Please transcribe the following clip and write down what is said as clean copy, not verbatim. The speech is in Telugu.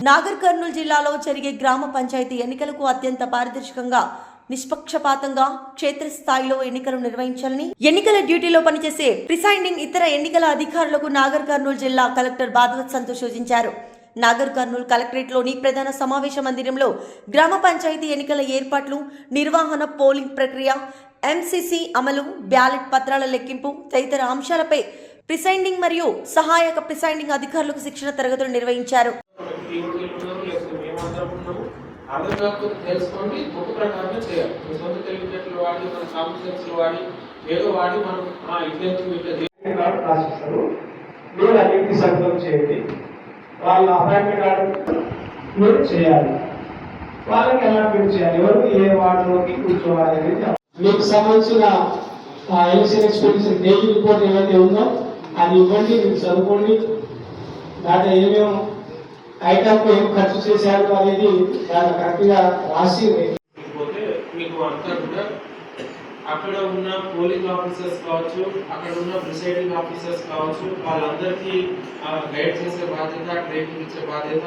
నాగర్ కర్నూలు జిల్లాలో జరిగే గ్రామ పంచాయతీ ఎన్నికలకు అత్యంత పారదర్శకంగా నిష్పక్షపాతంగా క్షేత్రస్థాయిలో ఎన్నికలు నిర్వహించాలని ఎన్నికల డ్యూటీలో పనిచేసే ప్రిసైడింగ్ ఇతర ఎన్నికల అధికారులకు నాగర్ కర్నూలు జిల్లా కలెక్టర్ బాద్వత్ సంతోష్ సూచించారు. నాగర్ కర్నూలు కలెక్టరేట్లోని ప్రధాన సమావేశ మందిరంలో గ్రామ పంచాయతీ ఎన్నికల ఏర్పాట్లు, నిర్వహణ, పోలింగ్ ప్రక్రియ, ఎంసీసీ అమలు, బ్యాలెట్ పత్రాల లెక్కింపు తదితర అంశాలపై ప్రిసైడింగ్ మరియు సహాయక ప్రిసైడింగ్ అధికారులకు శిక్షణ తరగతులు నిర్వహించారు. అర్థం కాకపోతే తెలుసుకోండి, బుక్ ప్రకారమే చేయాలి. మీ సొంత తెలివితేటలు వాడి, మన కామన్ సెన్స్ వాడి, ఏదో వాడి మనం ఇట్లా రాసిస్తారు. మీరు అన్నింటి సంకల్పం చేయండి. వాళ్ళ అపాయింట్మెంట్ ఆర్డర్ మీరు చేయాలి. వాళ్ళకి అలాట్మెంట్ చేయాలి, ఎవరు ఏ వార్డులోకి కూర్చోవాలి అనేది. మీకు సంబంధించిన ఎలక్షన్ ఎక్స్పెండిచర్ డైలీ రిపోర్ట్ ఏమైతే ఉందో అది ఇవ్వండి, మీరు చదువుకోండి. దాంట్లో ఏమేమి ఐటమ్ ఏం ఖర్చు చేశారు అనేది దాన్ని కరెక్ట్గా రాసి మీకు అంతా కూడా అక్కడ ఉన్న పోలింగ్ ఆఫీసర్స్ కావచ్చు, అక్కడ ఉన్న ప్రిసైడింగ్ ఆఫీసర్స్ కావచ్చు, వాళ్ళందరికీ గైడ్ చేసే బాధ్యత, ట్రైనింగ్ ఇచ్చే బాధ్యత